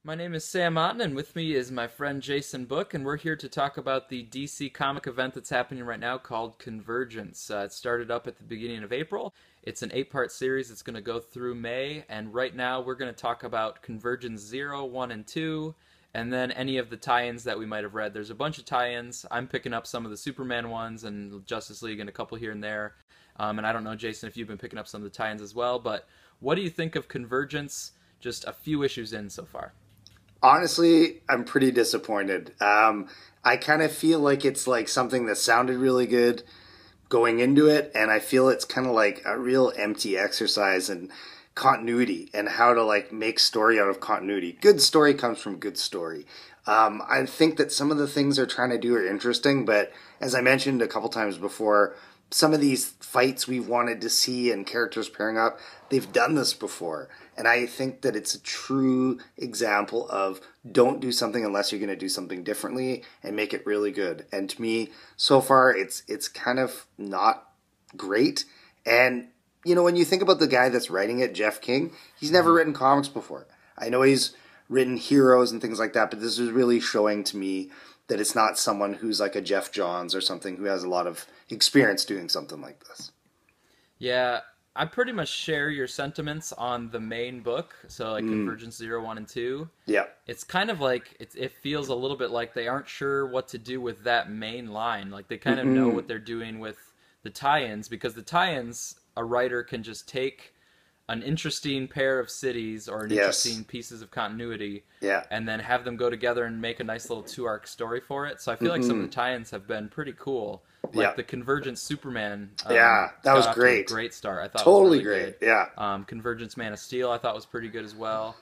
My name is Sam Otten, and with me is my friend Jason Book, and we're here to talk about the DC comic event that's happening right now called Convergence. It started up at the beginning of April. It's an 8-part series that's going to go through May, and right now we're going to talk about Convergence 0, 1, and 2, and then any of the tie-ins that we might have read. There's a bunch of tie-ins. I'm picking up some of the Superman ones and Justice League and a couple here and there. And I don't know, Jason, if you've been picking up some of the tie-ins as well, but what do you think of Convergence just a few issues in so far? Honestly, I'm pretty disappointed. I kind of feel like it's like something that sounded really good going into it, and I feel it's kind of like a real empty exercise in continuity and how to like make story out of continuity. Good story comes from good story. I think that some of the things they're trying to do are interesting, but as I mentioned a couple times before, some of these fights we've wanted to see and characters pairing up, they've done this before. And I think that it's a true example of don't do something unless you're going to do something differently and make it really good. And to me, so far, it's kind of not great. And, you know, when you think about the guy that's writing it, Jeff King, he's never written comics before. I know he's written heroes and things like that, but this is really showing to me that it's not someone who's like a Jeff Johns or something who has a lot of experience doing something like this. Yeah, I pretty much share your sentiments on the main book, so like Convergence 0, 1, and 2. Yeah. It's kind of like, it feels a little bit like they aren't sure what to do with that main line. Like they kind of know what they're doing with the tie-ins, because the tie-ins, a writer can just take an interesting pair of cities or an interesting pieces of continuity and then have them go together and make a nice little 2-arc story for it. So I feel like some of the tie-ins have been pretty cool. Like the Convergence Superman. That was great. A great start. I thought totally it was really great. Good. Yeah. Convergence Man of Steel I thought was pretty good as well.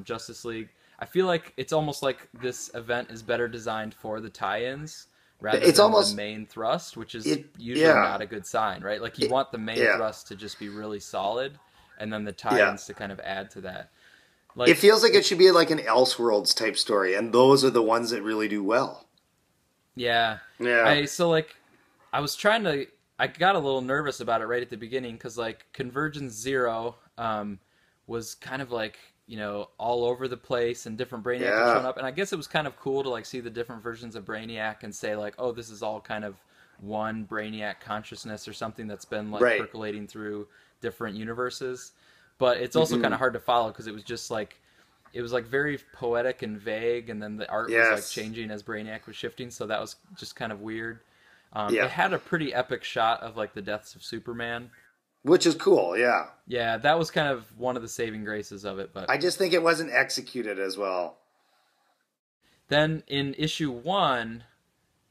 Justice League. I feel like it's almost like this event is better designed for the tie-ins rather than the main thrust, which is usually not a good sign, right? Like you want the main thrust to just be really solid, and then the tie-ins to kind of add to that. Like, it feels like it should be like an Elseworlds type story, and those are the ones that really do well. Yeah. I was trying to... I got a little nervous about it right at the beginning, because like Convergence 0 was kind of like, you know, all over the place, and different Brainiacs were showing up, and I guess it was kind of cool to like see the different versions of Brainiac and say like, oh, this is all kind of one Brainiac consciousness or something that's been like percolating through different universes. But it's also kind of hard to follow, because it was just like, it was like very poetic and vague, and then the art was like changing as Brainiac was shifting, so that was just kind of weird. It had a pretty epic shot of like the deaths of Superman, which is cool. Yeah, that was kind of one of the saving graces of it. But I just think it wasn't executed as well. Then in issue 1,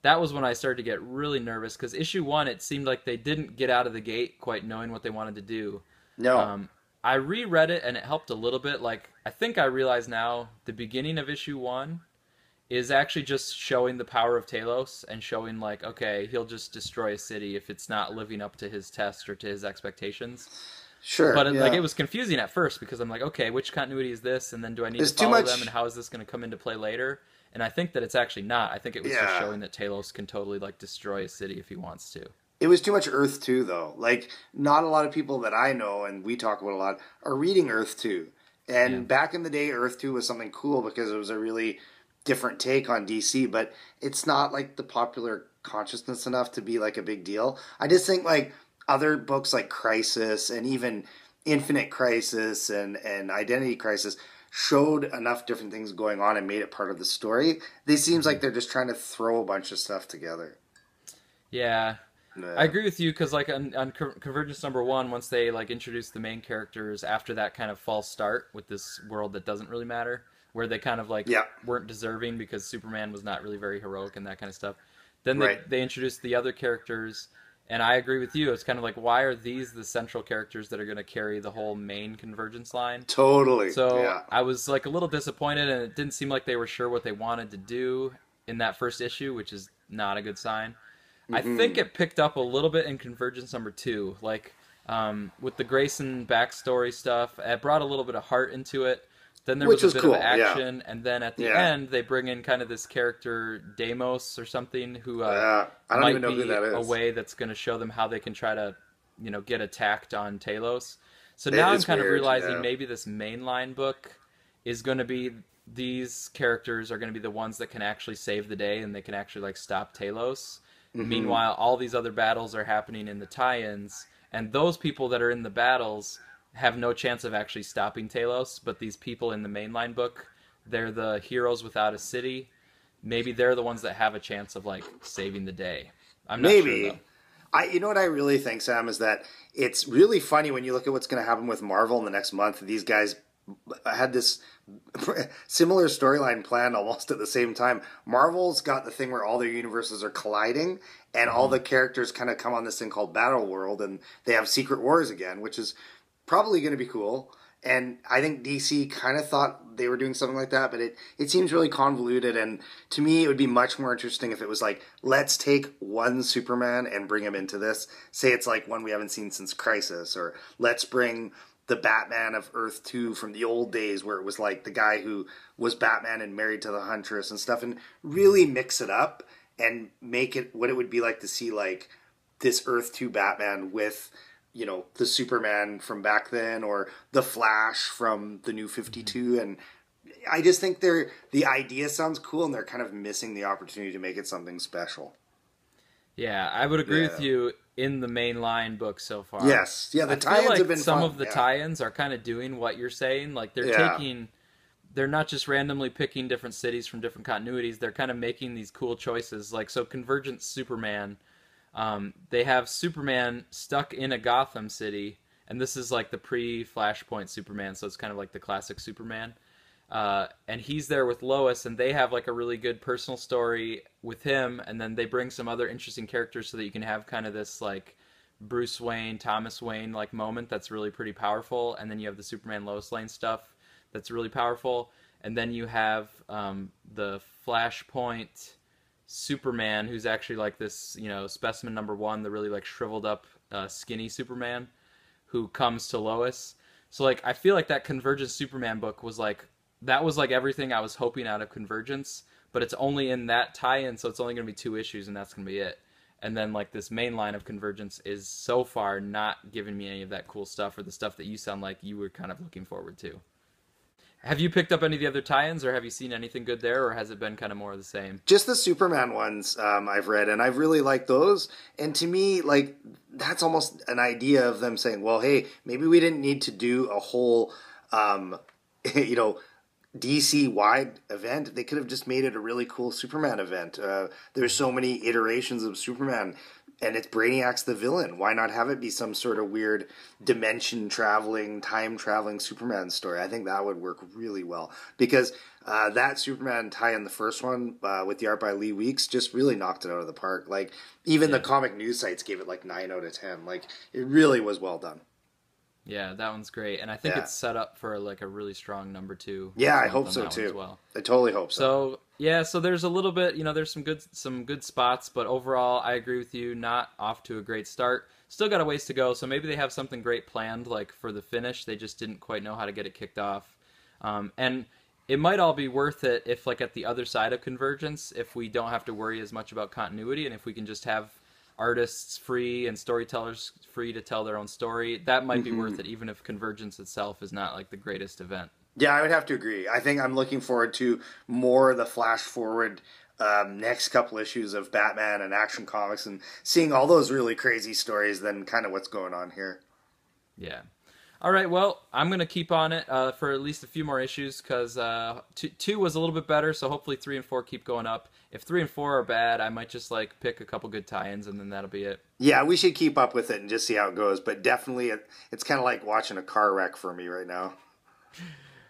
that was when I started to get really nervous, because issue 1, it seemed like they didn't get out of the gate quite knowing what they wanted to do. No. I reread it, and it helped a little bit. Like, I think I realize now the beginning of issue 1 is actually just showing the power of Talos and showing like, okay, he'll just destroy a city if it's not living up to his test or to his expectations. Sure. But like it was confusing at first, because I'm like, okay, which continuity is this? And then do I need to follow them? And how is this going to come into play later? And I think that it's actually not. I think it was just showing that Talos can totally like destroy a city if he wants to. It was too much Earth 2, though. Like, not a lot of people that I know, and we talk about a lot, are reading Earth 2. And back in the day, Earth 2 was something cool because it was a really different take on DC, but it's not like the popular consciousness enough to be like a big deal. I just think like other books like Crisis and even Infinite Crisis and Identity Crisis showed enough different things going on and made it part of the story. This seems like they're just trying to throw a bunch of stuff together. Yeah. I agree with you, because like on Convergence number 1, once they like introduced the main characters after that kind of false start with this world that doesn't really matter, where they kind of like weren't deserving because Superman was not really very heroic and that kind of stuff. Then they introduced the other characters, and I agree with you. It's kind of like, why are these the central characters that are going to carry the whole main Convergence line? Totally. So I was like a little disappointed, and it didn't seem like they were sure what they wanted to do in that first issue, which is not a good sign. I think it picked up a little bit in Convergence number 2, like with the Grayson backstory stuff. It brought a little bit of heart into it. Then there was a bit of action, and then at the end they bring in kind of this character Deimos or something, who I don't might even know be who that is. a way that's going to show them how they can try to, you know, get attacked on Talos. So now I'm kind of realizing maybe this mainline book is going to be these characters are going to be the ones that can actually save the day and they can actually like stop Talos. Meanwhile, all these other battles are happening in the tie-ins, and those people that are in the battles have no chance of actually stopping Talos, but these people in the mainline book, they're the heroes without a city. Maybe they're the ones that have a chance of like saving the day. I'm not sure though. You know what I really think, Sam, is that it's really funny when you look at what's going to happen with Marvel in the next month. These guys had this similar storyline planned almost at the same time. Marvel's got the thing where all their universes are colliding, and all the characters kind of come on this thing called Battle World, and they have Secret Wars again, which is probably going to be cool. And I think DC kind of thought they were doing something like that, but it seems really convoluted. And to me, it would be much more interesting if it was like, let's take one Superman and bring him into this. Say it's like one we haven't seen since Crisis, or let's bring the Batman of Earth 2 from the old days where it was like the guy who was Batman and married to the Huntress and stuff, and really mix it up and make it what it would be like to see like this Earth 2 Batman with, you know, the Superman from back then, or the Flash from the New 52. And I just think the idea sounds cool, and they're kind of missing the opportunity to make it something special. Yeah, I would agree with you in the main line book so far. Yes. Yeah, the tie-ins have been some fun. of the tie-ins are kind of doing what you're saying. Like they're not just randomly picking different cities from different continuities. They're kind of making these cool choices. Like, so Convergence Superman, they have Superman stuck in a Gotham city, and this is like the pre-Flashpoint Superman, so it's kind of like the classic Superman. And he's there with Lois, and they have like a really good personal story with him, and then they bring some other interesting characters so that you can have kind of this like Bruce Wayne, Thomas Wayne like moment that's really pretty powerful, and then you have the Superman Lois Lane stuff that's really powerful, and then you have the Flashpoint Superman, who's actually like this, you know, specimen number one, the really like shriveled up skinny Superman who comes to Lois. So like I feel like that Convergence Superman book was like, that was like everything I was hoping out of Convergence, but it's only in that tie-in, so it's only going to be 2 issues, and that's going to be it. And then like this main line of Convergence is so far not giving me any of that cool stuff, or the stuff that you sound like you were kind of looking forward to. Have you picked up any of the other tie-ins, or have you seen anything good there, or has it been kind of more of the same? Just the Superman ones I've read, and I've really liked those. And to me, like, that's almost an idea of them saying, well, hey, maybe we didn't need to do a whole, you know, DC-wide event. They could have just made it a really cool Superman event. There's so many iterations of Superman, and it's Brainiac's the villain. Why not have it be some sort of weird dimension-traveling, time-traveling Superman story? I think that would work really well. Because that Superman tie-in, the first one, with the art by Lee Weeks, just really knocked it out of the park. Like, even the comic news sites gave it like 9 out of 10. Like, it really was well done. Yeah, that one's great, and I think it's set up for like a really strong number 2. Yeah, I hope so too. Well. I totally hope so. So yeah, so there's a little bit, you know, there's some good spots, but overall, I agree with you. Not off to a great start. Still got a ways to go. So maybe they have something great planned, like for the finish. They just didn't quite know how to get it kicked off, and it might all be worth it if, like, at the other side of Convergence, if we don't have to worry as much about continuity, and if we can just have artists free and storytellers free to tell their own story, that might be worth it, even if Convergence itself is not like the greatest event. Yeah, I would have to agree. I think I'm looking forward to more of the flash forward next couple issues of Batman and Action Comics, and seeing all those really crazy stories than kind of what's going on here. Yeah. All right, well, I'm going to keep on it for at least a few more issues, because 2 was a little bit better, so hopefully 3 and 4 keep going up. If 3 and 4 are bad, I might just like pick a couple good tie-ins, and then that'll be it. Yeah, we should keep up with it and just see how it goes, but definitely it's kind of like watching a car wreck for me right now.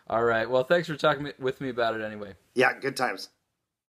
All right, well, thanks for talking with me about it anyway. Yeah, good times.